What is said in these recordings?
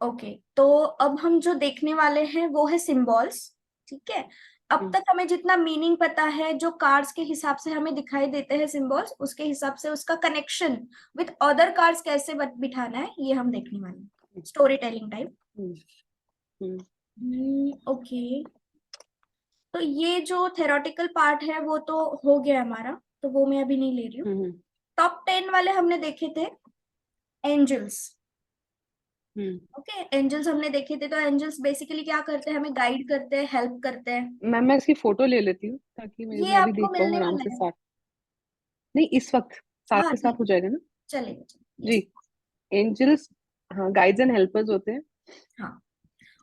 Okay, तो अब हम जो देखने वाले हैं वो है सिंबल्स। ठीक है, अब तक हमें जितना मीनिंग पता है, जो कार्ड्स के हिसाब से हमें दिखाई देते हैं सिंबल्स, उसके हिसाब से उसका कनेक्शन विद अदर कार्ड्स कैसे बिठाना है, ये हम देखने वाले हैं, स्टोरी टेलिंग टाइप। ओके, तो ये जो थेरोटिकल पार्ट है वो तो हो गया हमारा, तो वो मैं अभी नहीं ले रही हूँ। टॉप 10 वाले हमने देखे थे, एंजल्स। ओके, एंजल्स हमने देखे थे। तो एंजल्स बेसिकली क्या करते हैं, हमें गाइड करते हैं, हेल्प करते हैं। मैम मैं इसकी फोटो ले लेती हूँ ताकि ये मैं भी आपको देख पाऊँ मिलने आराम वाला से है। साथ। नहीं, इस वक्त साथ हाँ के ठीक, साथ हो जाएगा ना? चलेगा चलेगा, जी। यस। एंजल्स, हाँ, गाइड्स एंड हेल्पर्स होते हैं। हाँ,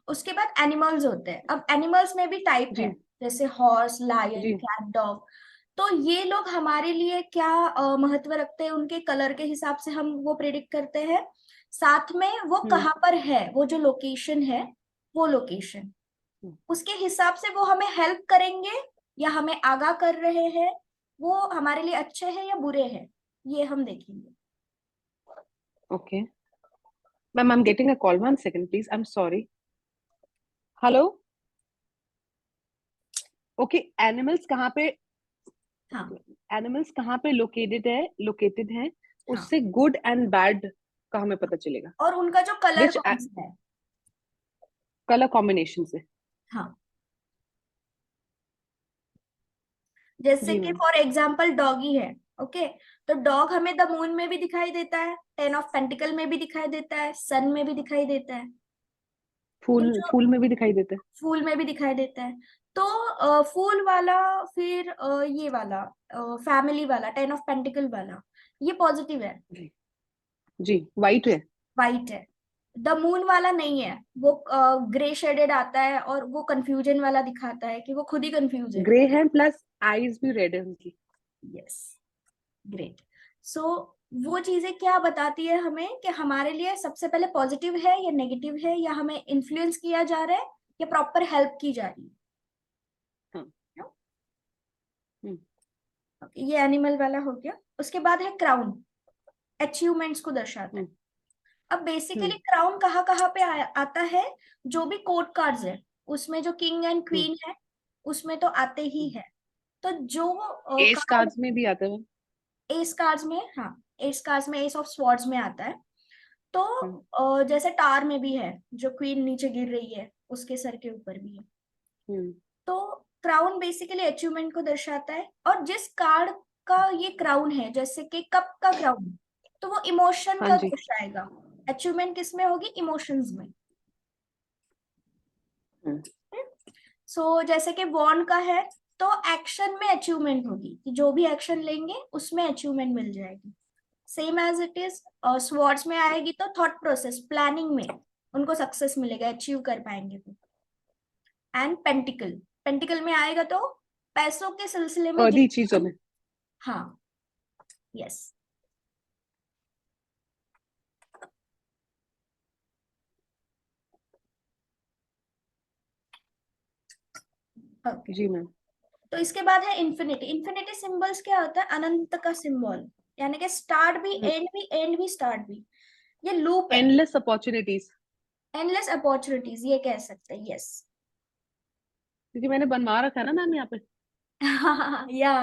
उसके बाद एनिमल्स होते हैं। अब एनिमल्स में भी टाइप है, जी जैसे हॉर्स, लायन, जी। Cat, dog. तो ये लोग हमारे लिए क्या महत्व रखते हैं, उनके कलर के हिसाब से हम वो प्रिडिक्ट करते हैं। साथ में वो हम्म कहाँ पर है, वो जो लोकेशन है, वो लोकेशन, हम्म, उसके हिसाब से वो हमें हेल्प करेंगे या हमें आगाह कर रहे हैं, वो हमारे लिए अच्छे हैं या बुरे हैं, ये हम देखेंगे। Okay ma'am, I am getting a call, 1 second please, I am sorry. Hello. Okay, animals कहाँ पे, हाँ एनिमल्स कहाँ पे लोकेटेड है, हाँ, उससे गुड एंड बैड का हमें पता चलेगा। और उनका जो कलर विच कौन सा है। कलर कॉम्बिनेशन से। हाँ, जैसे जी कि मैम। फॉर एग्जाम्पल डॉगी है। ओके, तो डॉग हमें द मून में भी दिखाई देता है, 10 ऑफ पेंटिकल में भी दिखाई देता है, सन में भी दिखाई देता है। तो फूल जो फूल में भी दिखाई देता है। फूल में भी दिखाई देता है। तो फूल वाला, फिर ये वाला फैमिली वाला, 10 ऑफ पेंटिकल वाला, ये पॉजिटिव है, जी जी, वाइट है। वाइट है। द मून वाला नहीं है, वो ग्रे शेडेड आता है और वो कंफ्यूजन वाला दिखाता है कि वो खुद ही कंफ्यूज है। ग्रे है प्लस आईज भी रेड है उनकी। Yes, great. सो वो चीजें क्या बताती है हमें कि हमारे लिए सबसे पहले पॉजिटिव है या नेगेटिव है, या हमें इन्फ्लुएंस किया जा रहा है या प्रॉपर हेल्प की जा रही हाँ। है। हम्म ये एनिमल वाला हो गया। उसके बाद है क्राउन, अचीवमेंट्स को दर्शाता है। हम्म अब बेसिकली हम्म क्राउन कहाँ कहाँ पे आता है, जो भी कोर्ट कार्ड्स है उसमें जो किंग एंड हम्म क्वीन है, उसमें तो आते ही है। तो जो एस कार्ड कार्ड्स में भी आता है मैम। एस कार्ड्स में, हाँ, एस कार्ड्स में, एस ऑफ स्वॉर्ड्स में आता है। तो हम्म जैसे टार में भी है, जो क्वीन नीचे गिर रही है उसके सर के ऊपर भी है। हम्म तो क्राउन बेसिकली अचीवमेंट को दर्शाता है। और जिस कार्ड का ये क्राउन है, जैसे कि कप का क्राउन, तो वो इमोशन हाँ का जी। दर्शाएगा। अचीवमेंट किसमें होगी, इमोशंस में। हम्म सो जैसे कि वॉन्ड का है, तो एक्शन में अचीवमेंट होगी, कि जो भी एक्शन लेंगे उसमें अचीवमेंट मिल जाएगी। Same as it is swords में आएगी तो थॉट प्रोसेस, प्लानिंग में उनको सक्सेस मिलेगा, अचीव कर पाएंगे वो। एंड पेंटिकल, पेंटिकल में आएगा तो पैसों के सिलसिले में अर्दी जितना चीजों हम, में। हाँ, यस, ओके। जी मैम। तो इसके बाद है इन्फिनिटी। इन्फिनिटी सिंबल्स क्या होता है, अनंत का सिंबल, यानी कि स्टार्ट भी, एंड भी, एंड भी, स्टार्ट भी। ये लूप है, एंडलेस अपॉर्चुनिटीज। एंडलेस अपॉर्चुनिटीज ये कह सकते हैं, यस। क्योंकि मैंने बनवा रखा है ना मैम यहाँ पे। या,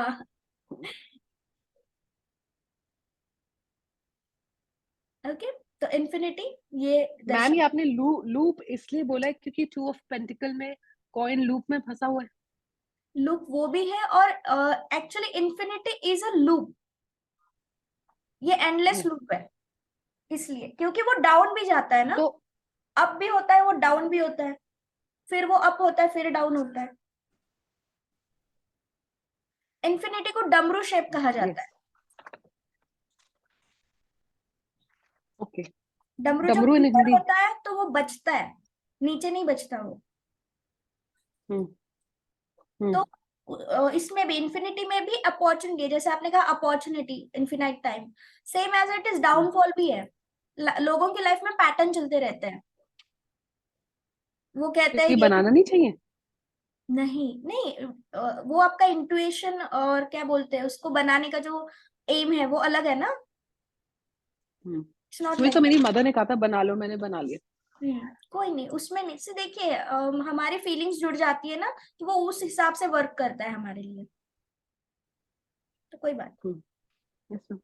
ओके, तो इन्फिनिटी ये मैम दर्शा, ये आपने लूप इसलिए बोला है क्योंकि 2 ऑफ पेंटिकल में कॉइन लूप में फंसा हुआ है। लूप वो भी है, और actually infinity is a loop, ये एंडलेस हम्म, लूप है। इसलिए क्योंकि वो डाउन भी जाता है ना, तो अप भी होता है, वो डाउन भी होता है, फिर वो अप होता है, फिर डाउन होता है। इन्फिनिटी को डमरू शेप कहा जाता यस, है। ओके। डमरू जब डमरू इन ऊपर हिंदी। होता है तो वो बजता है, नीचे नहीं बजता वो। हम्म हम्म तो इसमें भी, इन्फिनिटी में भी अपॉर्चुनिटी, जैसे आपने कहा opportunity, infinite time, same as it is hmm. Downfall भी है। लोगों की लाइफ में पैटर्न चलते रहते हैं। वो कहते हैं ये ये, बनाना नहीं चाहिए। नहीं नहीं, वो आपका इंट्यूशन और क्या बोलते हैं उसको बनाने का जो एम है वो अलग है ना। इट्स नॉट वही लाइक तो मेरी मदर ने कहा था बना लो, मैंने बना लिया। कोई नहीं, उसमें नहीं से देखिए हमारी फीलिंग्स जुड़ जाती है ना, तो वो उस हिसाब से वर्क करता है हमारे लिए, तो कोई बात। Yes ma'am.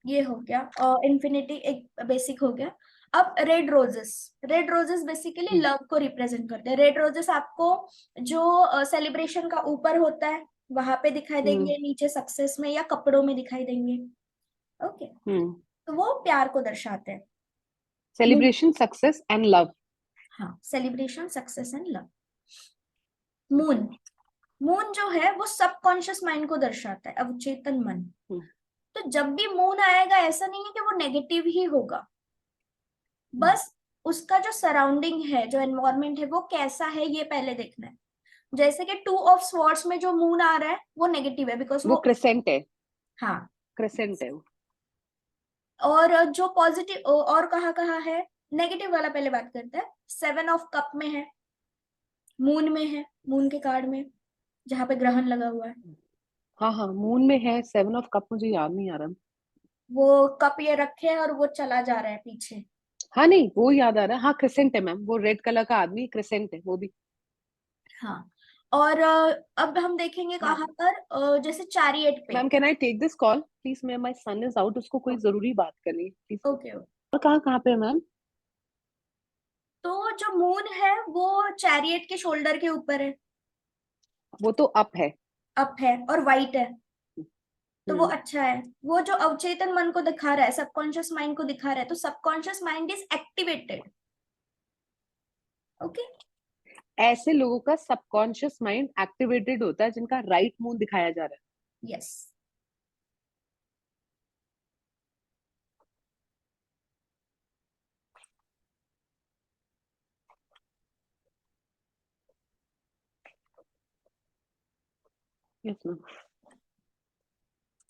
ये हो गया इन्फिनिटी, एक बेसिक हो गया। अब red roses, red roses basically love को रिप्रेजेंट करते हैं। रेड रोजेस आपको जो सेलिब्रेशन का ऊपर होता है वहां पे दिखाई देंगे, नीचे सक्सेस में या कपड़ों में दिखाई देंगे। ओके, तो वो प्यार को दर्शाते हैं। Celebration, success and love. हाँ, celebration, success and love. Moon, moon जो है वो सबकॉन्शियस माइंड को दर्शाता है, अवचेतन मन। तो जब भी मून आएगा ऐसा नहीं है कि वो नेगेटिव ही होगा, बस उसका जो सराउंडिंग है, जो एनवायरमेंट है वो कैसा है ये पहले देखना है। जैसे कि टू ऑफ स्वॉर्ड्स में जो मून आ रहा है वो नेगेटिव है, बिकॉज वो वो, क्रेसेंट है, हाँ, क्रेसेंट है वो। और जो पॉजिटिव और कहाँ कहाँ है, नेगेटिव वाला पहले बात करते हैं। सेवन ऑफ कप में है, मून में है, मून के कार्ड में जहाँ पे ग्रहण लगा हुआ है। हाँ हाँ, मून में है। 7 ऑफ कप मुझे याद नहीं आ रहा। वो कप ये रखे है और वो चला जा रहा है पीछे। हाँ नहीं, वो याद आ रहा है। हाँ क्रिसेंट है मैम, वो रेड कलर का आदमी क्रिसेंट है वो भी। हाँ, और अब हम देखेंगे मैम, कहाँ पर, जैसे चैरियट पे। Ma'am can I take this call please? मैं, माय सन इज आउट, उसको कोई जरूरी बात करनी है प्लीज। ओके, और कहाँ कहाँ पे है मैम? तो जो मून है वो चैरियट के शोल्डर के ऊपर है, वो तो अप है। अप है और वाइट है, तो वो हम्म। अच्छा है। वो जो अवचेतन मन को दिखा रहा है, सबकॉन्शियस माइंड को दिखा रहा है, तो subconscious mind is activated. Okay, ऐसे लोगों का सबकॉन्शियस माइंड एक्टिवेटेड होता है जिनका राइट मून दिखाया जा रहा यस। है। Yes ma'am.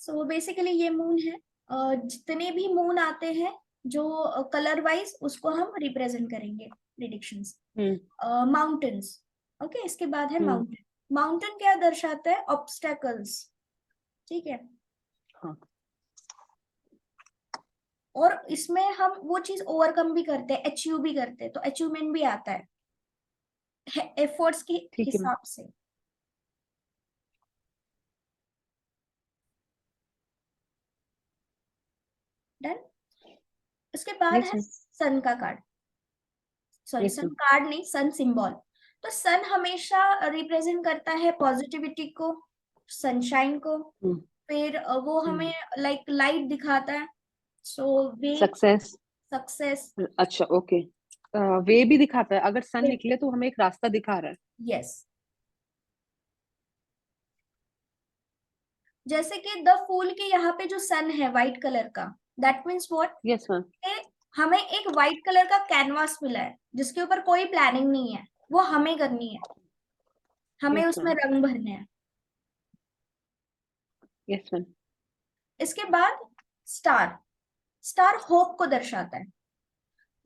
सो बेसिकली ये मून है। जितने भी मून आते हैं जो कलर वाइज, उसको हम रिप्रेजेंट करेंगे प्रिडिक्शंस। हम्म। माउंटेन्स, ओके, इसके बाद है हम्म। माउंटेन। माउंटेन क्या दर्शाता है? ऑब्स्टेकल्स, ठीक है। हाँ। और इसमें हम वो चीज ओवरकम भी करते हैं, अचीव भी करते हैं, तो अचीवमेंट भी आता है एफर्ट्स के ठीक है मैम। हिसाब से। डन। उसके बाद यस है मैम। सन का कार्ड, सॉरी यस सन मैम। कार्ड नहीं, सन सिंबल। तो सन हमेशा रिप्रेजेंट करता है पॉजिटिविटी को, सनशाइन को। हम्म। फिर वो हमें लाइक लाइट दिखाता है, सो वे, सक्सेस। सक्सेस। अच्छा ओके। वे भी दिखाता है, अगर सन निकले तो हमें एक रास्ता दिखा रहा है। यस, जैसे कि द फूल के यहाँ पे जो सन है व्हाइट कलर का, that means what, yes ma'am. हमें एक व्हाइट कलर का कैनवास मिला है जिसके ऊपर कोई प्लानिंग नहीं है, वो हमें करनी है, हमें यस उसमें मैम। रंग भरने हैं। Yes ma'am. इसके बाद स्टार, स्टार होप को दर्शाता है।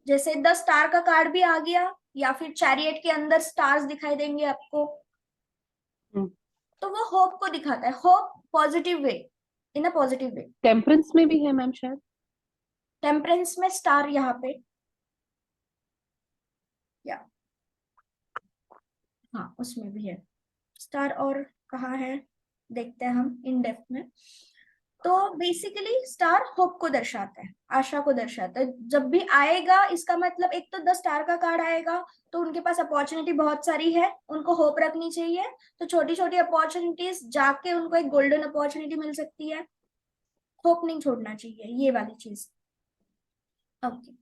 जैसे द स्टार का कार्ड भी आ गया, या फिर चैरियट के अंदर स्टार्स दिखाई देंगे आपको, तो वो होप को दिखाता है, hope positive way, in a positive way. Temperance में भी है मैम शायद। टेम्परेंस में स्टार यहाँ पे, या हाँ उसमें भी है स्टार। और कहाँ है देखते हैं हम इन डेप्थ में। तो बेसिकली स्टार होप को दर्शाता है, आशा को दर्शाता है। जब भी आएगा इसका मतलब, एक तो 10 स्टार का कार्ड आएगा तो उनके पास अपॉर्चुनिटी बहुत सारी है, उनको होप रखनी चाहिए। तो छोटी छोटी अपॉर्चुनिटीज जाके उनको एक गोल्डन अपॉर्चुनिटी मिल सकती है, होप नहीं छोड़ना चाहिए, ये वाली चीज। ओके,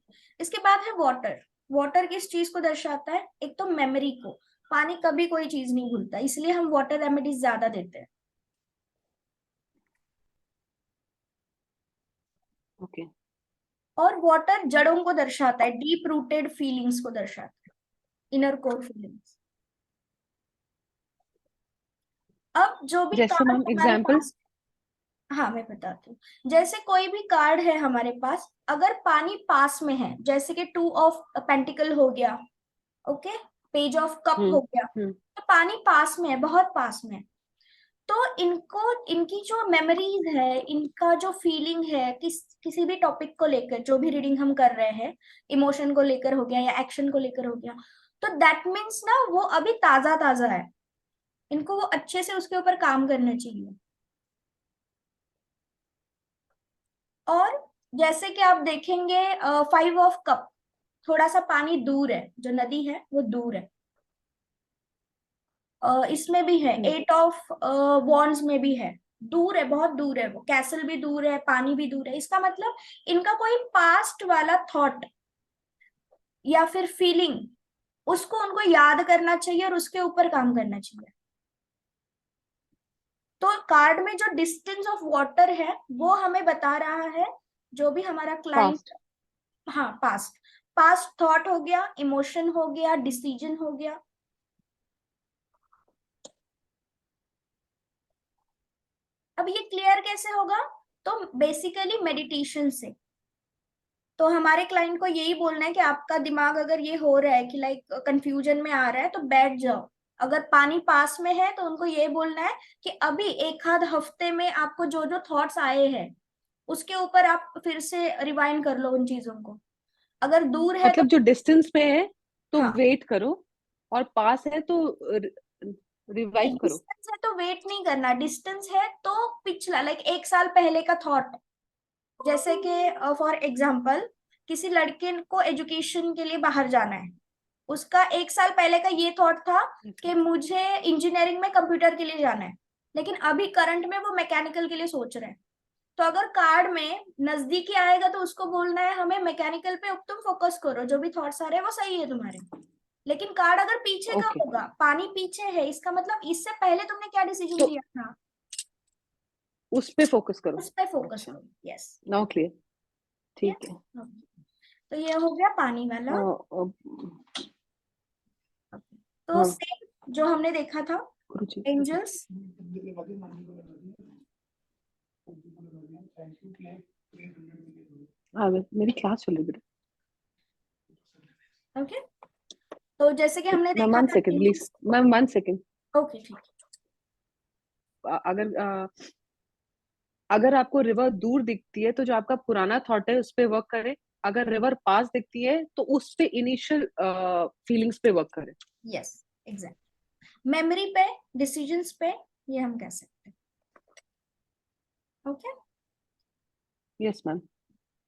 इसके बाद है वाटर। वाटर किस चीज को दर्शाता है? एक तो मेमोरी को, पानी कभी कोई चीज नहीं भूलता, इसलिए हम वाटर रेमेडीज ज्यादा देते हैं। ओके। और वाटर जड़ों को दर्शाता है, डीप रूटेड फीलिंग्स को दर्शाता है, इनर कोर फीलिंग्स। अब जो भी जैसे कार्ड मैम हमारे एग्जाम्पल। पास, हाँ मैं बताती हूँ। जैसे कोई भी कार्ड है हमारे पास, अगर पानी पास में है, जैसे कि 2 ऑफ पेंटिकल हो गया, ओके, पेज ऑफ कप हम्म। हो गया, हम्म। तो पानी पास में है, बहुत पास में है। तो इनको, इनकी जो मेमोरीज है, इनका जो फीलिंग है किसी भी टॉपिक को लेकर, जो भी रीडिंग हम कर रहे हैं, इमोशन को लेकर हो गया या एक्शन को लेकर हो गया, तो दैट मीन्स ना वो अभी ताजा ताजा है, इनको वो अच्छे से उसके ऊपर काम करना चाहिए। और जैसे कि आप देखेंगे 5 ऑफ कप, थोड़ा सा पानी दूर है, जो नदी है वो दूर है। इसमें भी है 8 ऑफ वॉन्ड्स में भी है, दूर है, बहुत दूर है, वो कैसल भी दूर है, पानी भी दूर है। इसका मतलब इनका कोई पास्ट वाला थॉट या फिर फीलिंग, उसको उनको याद करना चाहिए और उसके ऊपर काम करना चाहिए। तो कार्ड में जो डिस्टेंस ऑफ वाटर है वो हमें बता रहा है, जो भी हमारा क्लाइंट, पास्ट। हाँ पास्ट, पास्ट थॉट हो गया, इमोशन हो गया, डिसीजन हो गया। अब ये क्लियर कैसे होगा? तो बेसिकली मेडिटेशन से। तो हमारे क्लाइंट को यही बोलना है कि आपका दिमाग अगर ये हो रहा है कि लाइक कंफ्यूजन में आ रहा है, तो बैठ जाओ। अगर पानी पास में है तो उनको ये बोलना है कि अभी एक आध हफ्ते में आपको जो जो थॉट्स आए हैं उसके ऊपर आप फिर से रिवाइंड कर लो उन चीजों को। अगर दूर है तो, मतलब जो डिस्टेंस पे है तो हाँ, वेट करो, और पास है तो रिवाइव नहीं करो। डिस्टेंस है तो वेट नहीं करना, डिस्टेंस है तो पिछला लाइक 1 साल पहले का थॉट। जैसे कि फॉर एग्जाम्पल किसी लड़के को एजुकेशन के लिए बाहर जाना है, उसका 1 साल पहले का ये थॉट था कि मुझे इंजीनियरिंग में कंप्यूटर के लिए जाना है, लेकिन अभी करंट में वो मैकेनिकल के लिए सोच रहे हैं। तो अगर कार्ड में नजदीकी आएगा तो उसको बोलना है हमें मैकेनिकल पे तुम फोकस करो, जो भी थॉट्स आ रहे हैं वो सही है तुम्हारे। लेकिन कार्ड अगर पीछे का ओके, होगा, पानी पीछे है, इसका मतलब इससे पहले तुमने क्या डिसीजन तो लिया था, उस पे फोकस करो। उस पर फोकस अच्छा, करो। यस। Now clear. ठीक है। तो ये हो गया पानी वाला। अ, तो हाँ सेम जो हमने देखा था, गुरुजी। एंजल्स। हाँ मेरी क्लास चल रही है बेटा। ओके, तो जैसे कि हमने मैम देखा वन था second please, ma'am 1 second. Okay ठीक है। अगर अगर आपको रिवर दूर दिखती है तो जो आपका पुराना थॉट है उस पे वर्क करें। अगर रिवर पास दिखती है तो उस पे इनिशियल फीलिंग्स पे वर्क करें। Yes, exact. मेमोरी पे, डिसीजंस पे, ये हम कह सकते हैं। Okay, yes ma'am.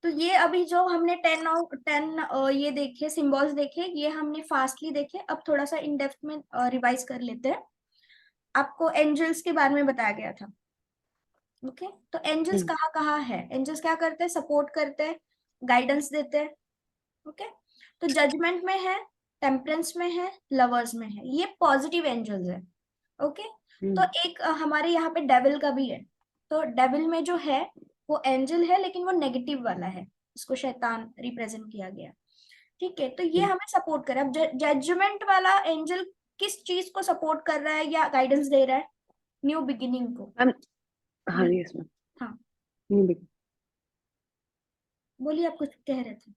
तो ये अभी जो हमने 10 ये देखे सिंबल्स देखे, ये हमने फास्टली देखे। अब थोड़ा सा इन डेप्थ में रिवाइज कर लेते हैं। आपको एंजल्स के बारे में बताया गया था। ओके, तो एंजल्स कहाँ कहाँ है? एंजल्स क्या करते हैं? सपोर्ट करते हैं, गाइडेंस देते हैं। ओके, तो जजमेंट में है, टेम्परेंस में है, लवर्स में है, ये पॉजिटिव एंजल्स है। ओके, तो एक हमारे यहाँ पे डेविल का भी है। तो डेविल में जो है वो एंजल है, लेकिन वो नेगेटिव वाला है, इसको शैतान रिप्रेजेंट किया गया। ठीक है, तो ये हमें सपोर्ट कर रहा है। अब जजमेंट वाला एंजल किस चीज को सपोर्ट कर रहा है या गाइडेंस दे रहा है? न्यू बिगिनिंग को। मैम हाँ न्यू, यस मैम। हाँ नहीं बोलिए, आप कुछ कह रहे थे।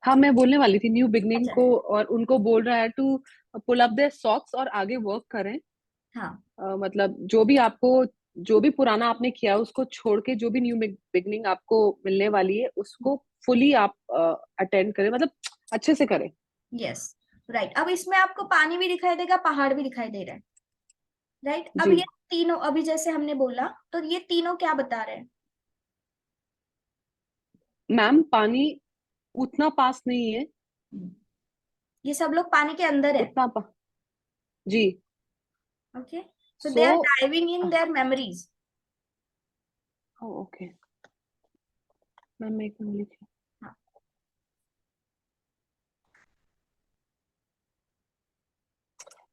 हाँ मैं बोलने वाली थी न्यू बिगनिंग अच्छा, को, और उनको बोल रहा है to pull up their socks और आगे वर्क करें। हाँ, मतलब जो भी आपको, जो भी पुराना आपने किया उसको छोड़ के जो भी न्यू बिगनिंग आपको मिलने वाली है उसको फुली आप अटेंड करें, मतलब अच्छे से करें। Yes, right. अब इसमें आपको पानी भी दिखाई देगा, पहाड़ भी दिखाई दे रहा है, राइट। अब जी ये तीनों, अभी जैसे हमने बोला, तो ये तीनों क्या बता रहे हैं? मैम पानी उतना पास नहीं है। ये सब लोग पानी के अंदर है। उतना जी। Okay, so so they are diving in their memories. Okay ma'am, एक मिनट लिखिए।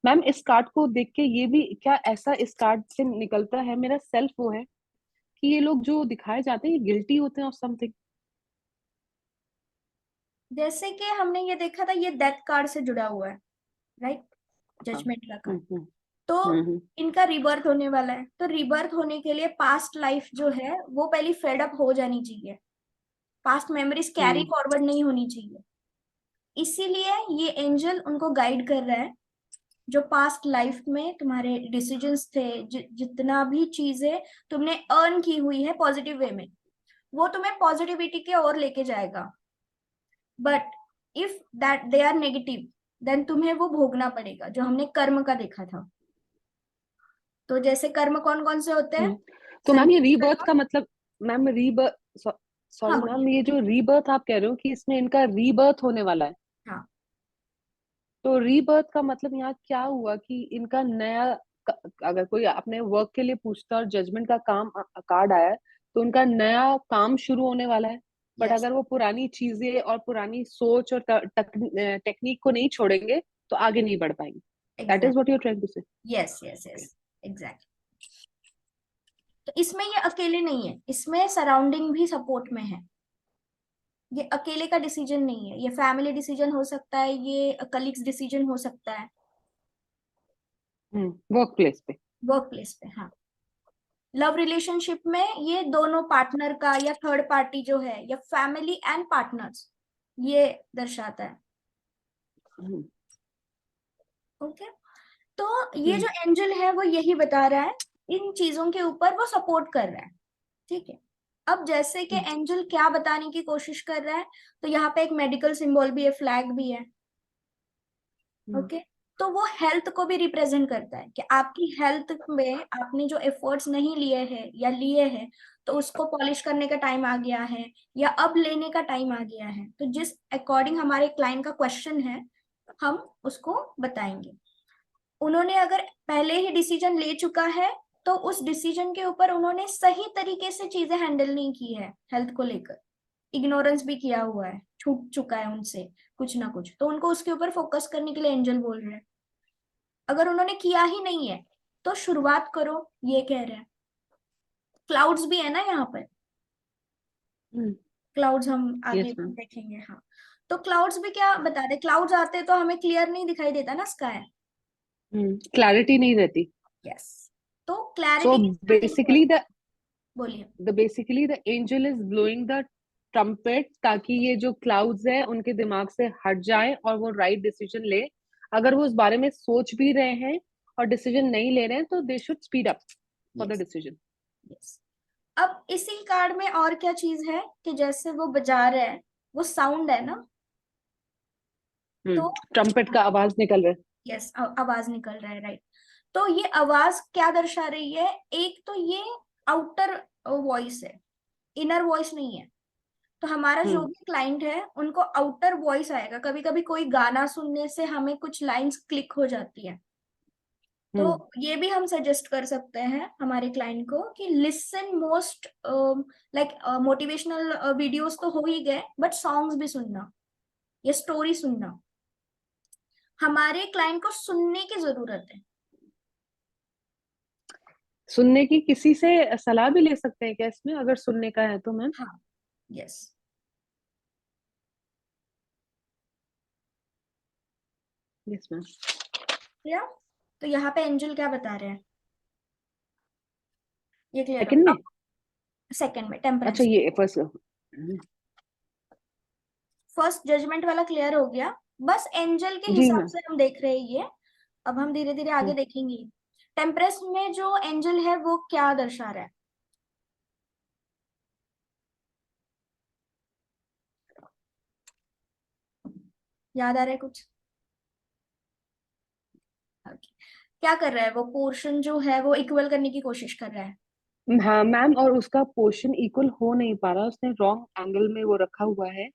मैम इस कार्ड को देख के ये भी क्या ऐसा इस कार्ड से निकलता है मेरा सेल्फ वो है कि ये लोग जो दिखाए जाते हैं ये गिल्टी होते हैं ऑफ समथिंग। जैसे कि हमने ये देखा था, ये डेथ कार्ड से जुड़ा हुआ है, राइट, हाँ। जजमेंट का कार्ड। हम्म। तो हम्म। इनका रिबर्थ होने वाला है, तो रिबर्थ होने के लिए पास्ट लाइफ जो है वो पहले फेड अप हो जानी चाहिए, पास्ट मेमोरीज कैरी हम्म। फॉरवर्ड नहीं होनी चाहिए। इसीलिए ये एंजल उनको गाइड कर रहा है, जो पास्ट लाइफ में तुम्हारे डिसीजंस थे, जितना भी चीजें तुमने अर्न की हुई है पॉजिटिव वे में, वो तुम्हें पॉजिटिविटी की ओर लेके जाएगा। But if that they are negative, then तुम्हें वो भोगना पड़ेगा, जो हमने कर्म का देखा था। तो जैसे कर्म कौन कौन से होते हैं? तो मैम ये संचित रीबर्थ कर्म। का मतलब, मैम रीबर्थ, हाँ सॉरी बोलिए। मैम, ये जो रीबर्थ आप कह रहे हो कि इसमें इनका रीबर्थ होने वाला है, हाँ। तो रीबर्थ का मतलब यहाँ क्या हुआ कि इनका नया, अगर कोई अपने वर्क के लिए पूछता और जजमेंट का काम कार्ड आया है, तो उनका नया काम शुरू होने वाला है। But yes. अगर वो पुरानी चीजें और पुरानी सोच और टेक्निक को नहीं छोड़ेंगे तो आगे नहीं बढ़ पाएंगे। That is exact. What you are trying to say. Yes yes yes. Exact. तो इसमें ये अकेले नहीं है, इसमें सराउंडिंग भी सपोर्ट में है। ये अकेले का डिसीजन नहीं है, ये फैमिली डिसीजन हो सकता है, ये कलीग्स डिसीजन हो सकता है। वर्क प्लेस पे। वर्क प्लेस पे, हाँ। लव रिलेशनशिप में ये दोनों पार्टनर का, या थर्ड पार्टी जो है, या फैमिली एंड पार्टनर्स, ये दर्शाता है। हम्म। ओके। तो ये हम्म। जो एंजल है वो यही बता रहा है, इन चीजों के ऊपर वो सपोर्ट कर रहा है। ठीक है। अब जैसे कि एंजल क्या बताने की कोशिश कर रहा है, तो यहाँ पे एक मेडिकल सिंबल भी है, फ्लैग भी है। हम्म। ओके। तो वो हेल्थ को भी रिप्रेजेंट करता है, कि आपकी हेल्थ में आपने जो एफर्ट्स नहीं लिए हैं या लिए हैं, तो उसको पॉलिश करने का टाइम आ गया है, या अब लेने का टाइम आ गया है। तो जिस अकॉर्डिंग हमारे क्लाइंट का क्वेश्चन है, हम उसको बताएंगे। उन्होंने अगर पहले ही डिसीजन ले चुका है, तो उस डिसीजन के ऊपर उन्होंने सही तरीके से चीजें हैंडल नहीं की है, हेल्थ को लेकर इग्नोरेंस भी किया हुआ है, छूट चुका है उनसे कुछ ना कुछ, तो उनको उसके ऊपर फोकस करने के लिए एंजल बोल रहे हैं। अगर उन्होंने किया ही नहीं है, तो शुरुआत करो, ये कह रहे हैं। क्लाउड्स भी है ना यहाँ पर, क्लाउड्स हम आगे यस मैम। देखेंगे, हाँ। तो क्लाउड्स भी क्या बता रहे, क्लाउड्स आते तो हमें क्लियर नहीं दिखाई देता ना स्काई। क्लैरिटी नहीं रहती। यस। तो सो क्लैरिटी किस टाइम पे बेसिकली आती है? बोलिए। The angel is blowing the trumpet, ताकि ये जो क्लाउड्स है उनके दिमाग से हट जाए और वो राइट डिसीजन ले। अगर वो उस बारे में सोच भी रहे हैं और डिसीजन नहीं ले रहे हैं, तो they should speed up for the yes decision. Yes. अब इसी कार्ड में और क्या चीज है, कि जैसे वो बजा रहे हैं, वो साउंड है ना। तो ट्रम्पेट का आवाज निकल रहा है। यस, आवाज निकल रहा है, राइट। तो ये आवाज क्या दर्शा रही है? एक तो ये आउटर वॉइस है, इनर वॉइस नहीं है। तो हमारा जो हम्म। भी क्लाइंट है, उनको आउटर वॉइस आएगा। कभी कभी कोई गाना सुनने से हमें कुछ लाइंस क्लिक हो जाती है, तो हम्म। ये भी हम सजेस्ट कर सकते हैं हमारे क्लाइंट को, कि listen most, like motivational videos तो हो ही गए, बट सॉन्ग्स भी सुनना, ये स्टोरी सुनना। हमारे क्लाइंट को सुनने की जरूरत है। सुनने की किसी से सलाह भी ले सकते हैं क्या इसमें, अगर सुनने का है तो मैम? हाँ। यस। Yes ma'am. क्लियर? तो यहाँ पे एंजल क्या बता रहे हैं, ये क्लियर हो? सेकंड में? अब सेकंड में अच्छा, टेम्परेंस। ये फर्स्ट। फर्स्ट जजमेंट वाला क्लियर हो गया। बस एंजल के जी हिसाब मैम। से हम देख रहे हैं ये। अब हम धीरे धीरे आगे देखेंगे। टेम्परेंस में जो एंजल है वो क्या दर्शा रहा है, याद आ रहा है कुछ? Okay. क्या कर रहा है वो? पोर्शन जो है वो इक्वल करने की कोशिश कर रहा है। हाँ मैम, और उसका पोर्शन इक्वल हो नहीं पा रहा, उसने रॉन्ग एंगल में वो रखा हुआ है।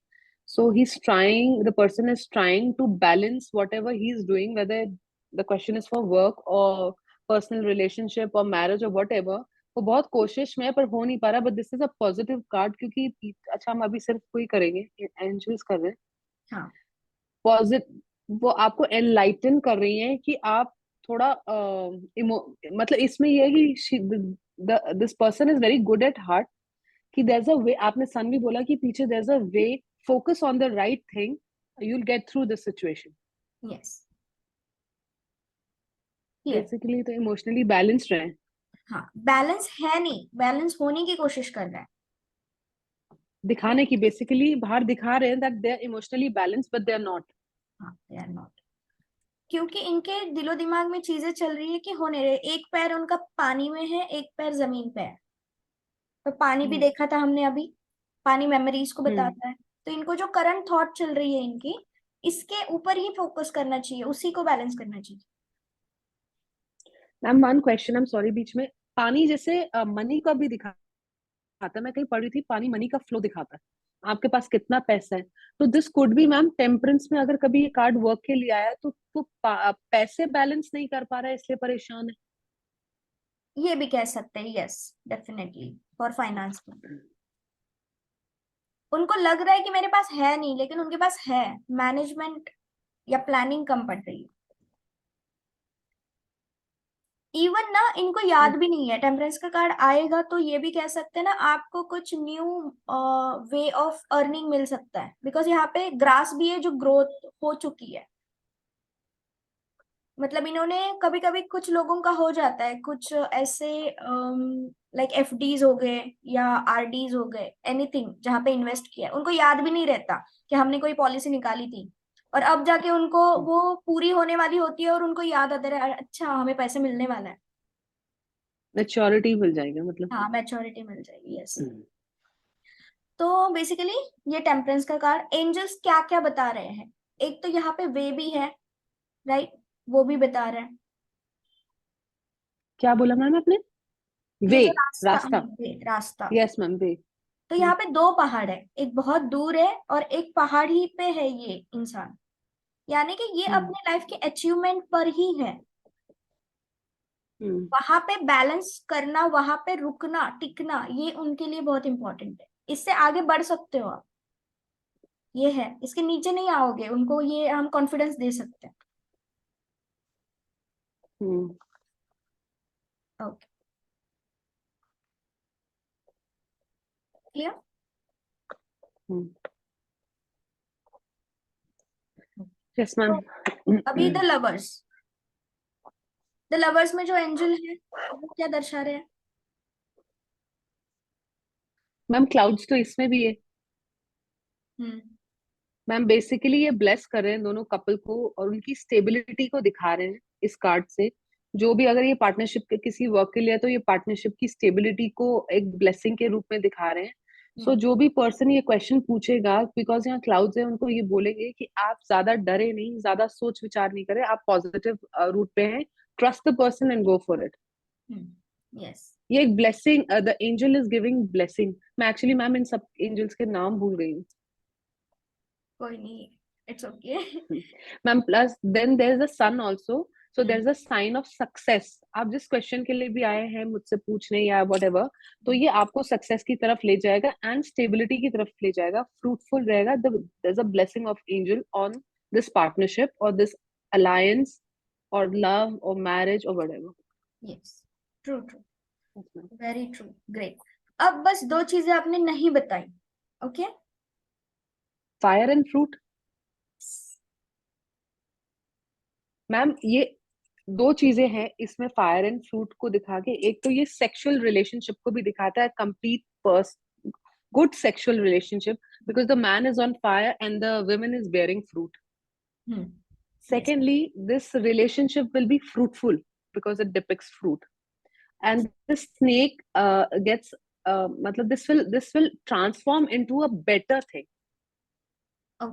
So he is trying, the person is trying to balance whatever he is doing, whether the question is for work और पर्सनल रिलेशनशिप और मैरिज और वट एवर। वो बहुत कोशिश में है, पर हो नहीं पा रहा। But this is a positive card, क्योंकि अच्छा, हम अभी सिर्फ कोई करेंगे, एंजल्स कर रहे हैं हाँ। पॉजिटिव। वो आपको एनलाइटन कर रही हैं कि आप थोड़ा मतलब इसमें ये है कि this person is very good at heart, कि there's a way, आपने सन भी बोला कि पीछे there's a way, focus on the right thing, you'll get through this situation। Yes. Clear. Basically तो इमोशनली बैलेंस्ड रहे। हाँ, बैलेंस है नहीं, बैलेंस होने की कोशिश कर रहा है। दिखाने की, बेसिकली बाहर दिखा रहे हैं that they are emotionally balanced, but they are not. हाँ, दे आर नॉट। क्योंकि इनके दिलो दिमाग में चीजें चल रही है कि होने रहे, एक पैर उनका पानी में है, एक पैर जमीन पे है। तो पानी भी देखा था हमने अभी, पानी मेमोरीज को बताता है। तो इनको जो करंट थॉट चल रही है इनकी, इसके ऊपर ही फोकस करना चाहिए, उसी को बैलेंस करना चाहिए। Ma'am one question, I am sorry बीच में, पानी जैसे मनी का भी दिखाता है, मैं कहीं पढ़ रही थी पानी मनी का फ्लो दिखाता है, आपके पास कितना पैसा है। तो this could be ma'am temperance में अगर कभी ये कार्ड वर्क के लिए आया तो पैसे बैलेंस नहीं कर पा रहा है इसलिए परेशान है। ये भी कह सकते हैं, यस, डेफिनेटली फॉर फाइनेंस में। उनको लग रहा है कि मेरे पास है नहीं, लेकिन उनके पास है, मैनेजमेंट या प्लानिंग कम पड़ रही है। इवन ना इनको याद भी नहीं है, टेम्परेंस का कार्ड आएगा तो ये भी कह सकते हैं ना, आपको कुछ न्यू वे ऑफ अर्निंग मिल सकता है, बिकॉज यहाँ पे ग्रास भी है जो ग्रोथ हो चुकी है। मतलब इन्होंने कभी कभी कुछ लोगों का हो जाता है कुछ ऐसे, लाइक एफडीज हो गए या आरडीज हो गए, एनीथिंग जहाँ पे इन्वेस्ट किया है, उनको याद भी नहीं रहता कि हमने कोई पॉलिसी निकाली थी, और अब जाके उनको वो पूरी होने वाली होती है और उनको याद आता है, अच्छा हमें पैसे मिलने वाला है। मेच्योरिटी मिल जाएगा मतलब। हाँ, मैच्योरिटी मिल जाएगी, यस। तो बेसिकली ये टेम्परेंस का कार्ड, एंजल्स क्या क्या बता रहे हैं, एक तो यहाँ पे वे भी है, राइट, वो भी बता रहे हैं। क्या बोला मैम आपने? ये वे, जो रास्ता, हाँ, रास्ता। वे रास्ता। यस मैम, वे। तो यहाँ पे दो पहाड़ है, एक बहुत दूर है और एक पहाड़ ही पे है ये इंसान, यानी कि ये हम्म। अपने लाइफ के अचीवमेंट पर ही है। हम्म। वहां पे बैलेंस करना, वहां पे रुकना टिकना, ये उनके लिए बहुत इंपॉर्टेंट है। इससे आगे बढ़ सकते हो आप, ये है, इसके नीचे नहीं आओगे, उनको ये हम कॉन्फिडेंस दे सकते हैं। Hmm. Okay, clear. Hmm. Yes तो मैम। अभी द लवर्स, द लवर्स में जो एंजल है वो क्या दर्शा रहे हैं? मैम क्लाउड्स तो इसमें भी है हम्म। मैम। बेसिकली ये ब्लेस कर रहे हैं दोनों कपल को और उनकी स्टेबिलिटी को दिखा रहे हैं इस कार्ड से। जो भी अगर ये पार्टनरशिप के किसी वर्क के लिए है तो ये पार्टनरशिप की स्टेबिलिटी को एक ब्लेसिंग के रूप में दिखा रहे हैं। सो जो भी पर्सन ये क्वेश्चन पूछेगा, बिकॉज यहाँ क्लाउड्स है, उनको ये बोलेंगे कि आप ज्यादा डरे नहीं, ज्यादा सोच विचार नहीं करें, आप पॉजिटिव रूट पे हैं, trust the person and go for it. Yes. ये एक blessing, the angel is giving blessing. मैं एक्चुअली मैम इन सब एंजल्स के नाम भूल गई हूँ कोई नहीं, it's okay. Ma'am. Plus then there is a sun also, so there is a sign of success. आप जिस क्वेश्चन के लिए भी आए हैं मुझसे पूछने या व्हाटएवर, तो ये आपको सक्सेस की तरफ ले जाएगा एंड स्टेबिलिटी की तरफ ले जाएगा, फ्रूटफुल रहेगा। There is a blessing of angel on this partnership और दिस अलायंस और लव और मैरिज और whatever. Yes, true true, very true, great. अब बस दो चीजें आपने नहीं बताई, okay. Fire and fruit ma'am, ये दो चीजें हैं इसमें फायर एंड फ्रूट को दिखा के। एक तो ये सेक्सुअल रिलेशनशिप को भी दिखाता है, complete purse good sexual relationship, because the man is on fire and the woman is bearing fruit. Yes, Secondly, this relationship will be fruitful because it depicts fruit. And the snake gets matlab this will transform into a better thing,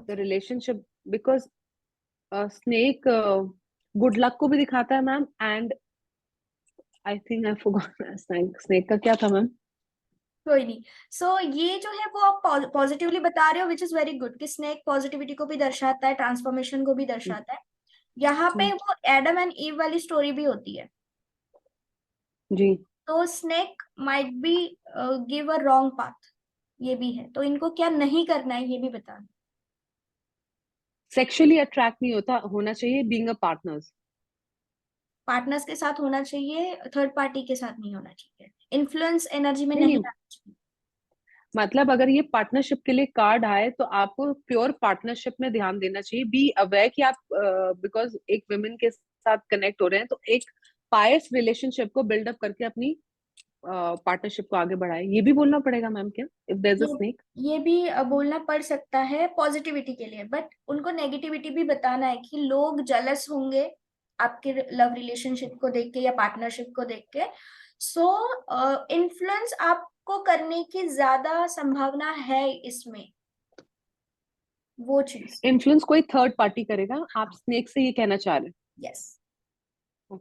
the relationship, because snake good luck को भी दिखाता है ma'am. And I think I forgot snake का क्या था ma'am? कोई नहीं। सो ये जो है वो आप पॉजिटिवली बता रहे हो, विच इज वेरी गुड, कि स्नेक पॉजिटिविटी को भी दर्शाता है, ट्रांसफॉर्मेशन को भी दर्शाता है। यहाँ पे वो एडम एंड ईव वाली स्टोरी भी होती है। जी। तो snake might be give a wrong path, ये भी है। तो इनको क्या नहीं करना है ये भी बताना। सेक्सुअली अट्रैक्ट नहीं होता होना चाहिए, बीइंग अ पार्टनर्स। पार्टनर्स के साथ होना चाहिए, थर्ड पार्टी के साथ नहीं होना चाहिए, इन्फ्लुएंस एनर्जी में नहीं नहीं नहीं, आना चाहिए। मतलब अगर ये पार्टनरशिप के लिए कार्ड आए तो आपको प्योर पार्टनरशिप में ध्यान देना चाहिए। बी अवेयर कि आप बिकॉज एक वुमेन के साथ कनेक्ट हो रहे हैं तो एक पायस रिलेशनशिप को बिल्डअप करके अपनी पार्टनरशिप को आगे बढ़ाए, ये भी बोलना पड़ेगा मैम क्या, इफ देयर इज अ ये स्नेक? ये भी बोलना पड़ सकता है पॉजिटिविटी के लिए, बट उनको नेगेटिविटी भी बताना है कि लोग जलस होंगे आपके लव रिलेशनशिप को देख के या पार्टनरशिप को देख के। सो इन्फ्लुएंस आपको करने की ज्यादा संभावना है इसमें, वो चीज। इन्फ्लुएंस कोई थर्ड पार्टी करेगा, आप स्नेक से ये कहना चाह रहे यस। हैं?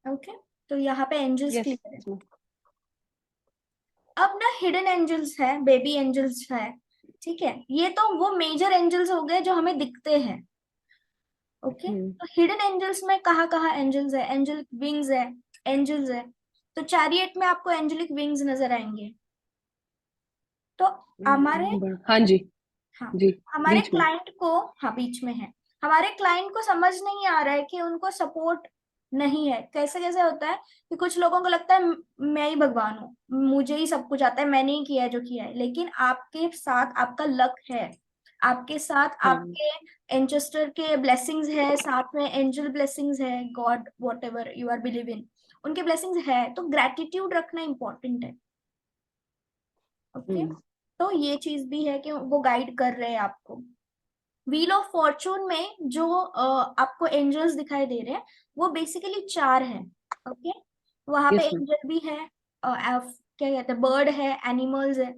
ओके, तो यहाँ पे एंजल्स यस क्लियर है। अब ना हिडन एंजल्स है, बेबी एंजल्स है, ठीक है, ये तो वो मेजर एंजल्स हो गए जो हमें दिखते हैं। ओके, तो हिडन एंजल्स में कहाँ कहाँ एंजल्स है, एंजलिक विंग्स है, एंजल्स है। तो चैरियट में आपको एंजलिक विंग्स नजर आएंगे। तो हमारे, हाँ जी। हाँ, जी। हमारे बीच में। क्लाइंट को, हाँ बीच में है, हमारे क्लाइंट को समझ नहीं आ रहा है कि उनको सपोर्ट नहीं है। कैसे कैसे होता है कि कुछ लोगों को लगता है मैं ही भगवान हूँ, मुझे ही सब कुछ आता है, मैंने ही किया है जो किया है, लेकिन आपके साथ आपका लक है, आपके साथ हाँ। आपके एंसेस्टर के ब्लेसिंग्स है, साथ में एंजल ब्लेसिंग्स है, God whatever you are believe in, उनके ब्लेसिंग्स है, तो ग्रेटिट्यूड रखना इंपॉर्टेंट है। Okay, hmm. तो ये चीज भी है कि वो गाइड कर रहे हैं आपको। व्हील ऑफ फॉर्चून में जो आपको एंजल्स दिखाई दे रहे हैं वो बेसिकली चार हैं। ओके, वहां पे यस मैम। एंजल भी है, क्या कहते हैं, बर्ड है, एनिमल्स है,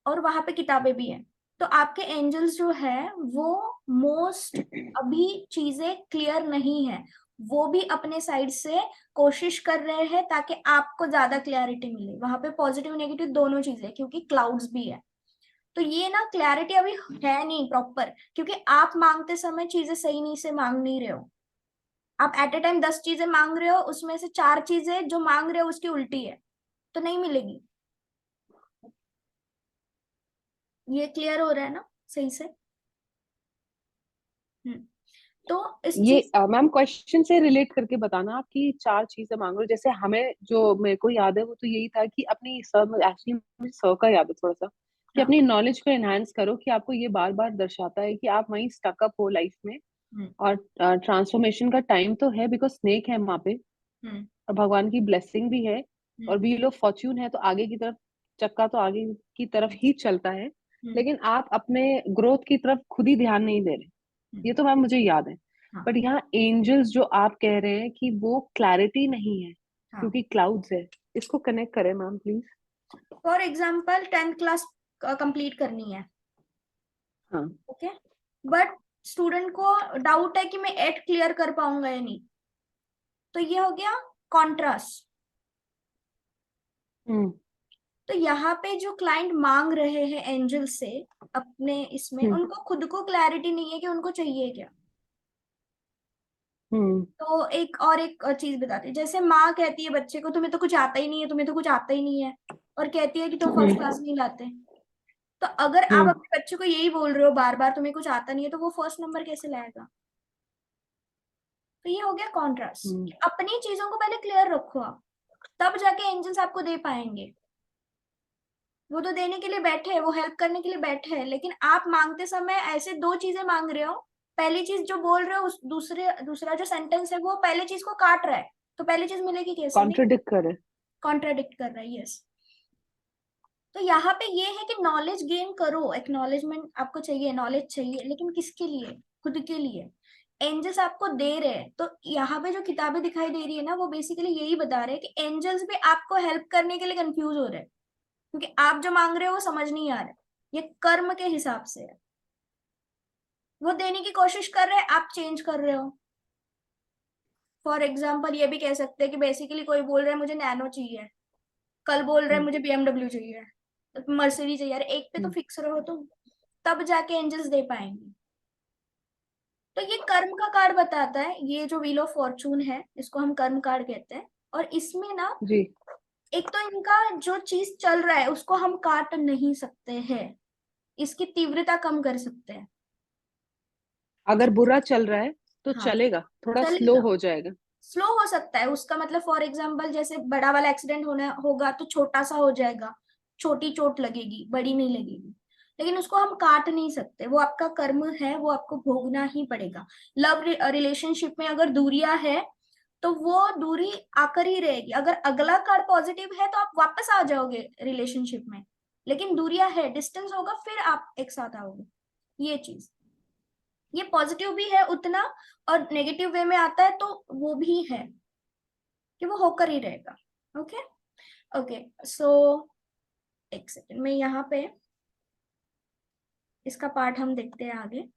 और वहां पे किताबें भी हैं। तो आपके एंजल्स जो है वो मोस्ट अभी चीजें क्लियर नहीं है, वो भी अपने साइड से कोशिश कर रहे हैं ताकि आपको ज्यादा क्लैरिटी मिले। वहां पे पॉजिटिव नेगेटिव दोनों चीजें, क्योंकि क्लाउड्स भी है। तो ये ना क्लैरिटी अभी है नहीं प्रॉपर, क्योंकि आप मांगते समय चीजें सही नहीं से मांग नहीं रहे हो। आप एट ए टाइम 10 चीजें मांग रहे हो, उसमें से 4 चीजें जो मांग रहे हो उसकी उल्टी है, तो नहीं मिलेगी। ये क्लियर हो रहा है ना सही से? हम्म। तो इस ये चीज, मैम क्वेश्चन से रिलेट करके बताना, आप कि चार चीजें मांग रहे हो, जैसे हमें जो मेरे को याद है वो तो यही था कि अपनी सर, एक्चुअली मुझे सर का याद है थोड़ा सा, कि हाँ। अपनी नॉलेज को एनहांस करो, कि आपको ये बार बार दर्शाता है कि आप वहीं स्टकअप हो लाइफ में। हम्म। और ट्रांसफॉर्मेशन का टाइम तो है, बिकॉज स्नेक है वहां पे, हम्म। और भगवान की ब्लेसिंग भी है, और हम्म। व्हील ऑफ फॉर्च्यून है, तो आगे की तरफ, चक्का तो आगे की तरफ ही चलता है। हम्म। लेकिन आप अपने ग्रोथ की तरफ खुद ही ध्यान नहीं दे रहे, हम्म। ये तो मैम मुझे याद है। हाँ। बट यहाँ एंजल्स जो आप कह रहे हैं कि वो क्लैरिटी नहीं है हाँ, क्योंकि क्लाउड्स है, इसको कनेक्ट करें ma'am please. For example 10th class complete करनी है। हाँ। ओके, बट स्टूडेंट को डाउट है कि मैं 8 क्लियर कर पाऊंगा या नहीं, तो ये हो गया कॉन्ट्रास्ट। हम्म। तो यहाँ पे जो क्लाइंट मांग रहे हैं एंजल से अपने इसमें, हम्म। उनको खुद को क्लैरिटी नहीं है कि उनको चाहिए क्या। हम्म। तो एक चीज बताती है, जैसे माँ कहती है बच्चे को तुम्हें तो कुछ आता ही नहीं है, तुम्हें तो कुछ आता ही नहीं है, और कहती है कि तुम फर्स्ट हम्म। क्लास नहीं लाते। तो अगर आप हम्म। अपने बच्चे को यही बोल रहे हो बार बार तुम्हें कुछ आता नहीं है, तो वो फर्स्ट नंबर कैसे लाएगा? तो ये हो गया हम्म। कॉन्ट्रास्ट। अपनी चीजों को पहले क्लियर रखो आप, तब जाके एंजल्स आपको दे पाएंगे। वो तो देने के लिए बैठे हैं, वो हेल्प करने के लिए बैठे हैं, लेकिन आप मांगते समय ऐसे दो चीजें मांग रहे हो। पहली चीज जो बोल रहे हो, उस दूसरा जो सेंटेंस है वो पहले चीज को काट रहा है, तो पहली चीज मिलेगी कैसे? नहीं, कॉन्ट्रडिक्ट करे। कॉन्ट्राडिक्ट कर रहा है। यस। तो यहाँ पे ये है कि नॉलेज गेन करो, एक्नॉलेजमेंट आपको चाहिए, नॉलेज चाहिए, लेकिन किसके लिए? खुद के लिए। एंजल्स आपको दे रहे हैं, तो यहाँ पे जो किताबें दिखाई दे रही है ना, वो बेसिकली यही बता रहे हैं कि एंजल्स भी आपको हेल्प करने के लिए कंफ्यूज हो रहे हैं, क्योंकि आप जो मांग रहे हो वो समझ नहीं आ रहा है। ये कर्म के हिसाब से है, वो देने की कोशिश कर रहे हैं, आप चेंज कर रहे हो। फॉर एग्जाम्पल ये भी कह सकते हैं कि बेसिकली कोई बोल रहा है मुझे नैनो चाहिए, कल बोल रहा है हम्म। मुझे BMW चाहिए, मर्सिडीज चाहिए, यार एक पे तो हम्म। फिक्स रहो तुम, तब जाके एंजल्स दे पाएंगे। तो ये कर्म का कार्ड बताता है, ये जो व्हील ऑफ फॉर्चून है इसको हम कर्म कार्ड कहते हैं। और इसमें ना, जी। एक तो इनका जो चीज चल रहा है उसको हम काट नहीं सकते हैं, इसकी तीव्रता कम कर सकते हैं। अगर बुरा चल रहा है तो हाँ, चलेगा, थोड़ा स्लो चलेगा, हो जाएगा। स्लो हो सकता है उसका मतलब। फॉर एग्जाम्पल जैसे बड़ा वाला एक्सीडेंट होना होगा तो छोटा सा हो जाएगा, छोटी चोट लगेगी, बड़ी नहीं लगेगी, लेकिन उसको हम काट नहीं सकते, वो आपका कर्म है, वो आपको भोगना ही पड़ेगा। लव रिलेशनशिप में अगर दूरियां है तो वो दूरी आकर ही रहेगी। अगर अगला कार्ड पॉजिटिव है तो आप वापस आ जाओगे रिलेशनशिप में, लेकिन दूरियां है, डिस्टेंस होगा, फिर आप एक साथ आओगे। ये चीज, ये पॉजिटिव भी है उतना, और नेगेटिव वे में आता है तो वो भी है कि वो होकर ही रहेगा। ओके। ओके, सो एक सेकेंड में यहाँ पे इसका पार्ट हम देखते हैं आगे।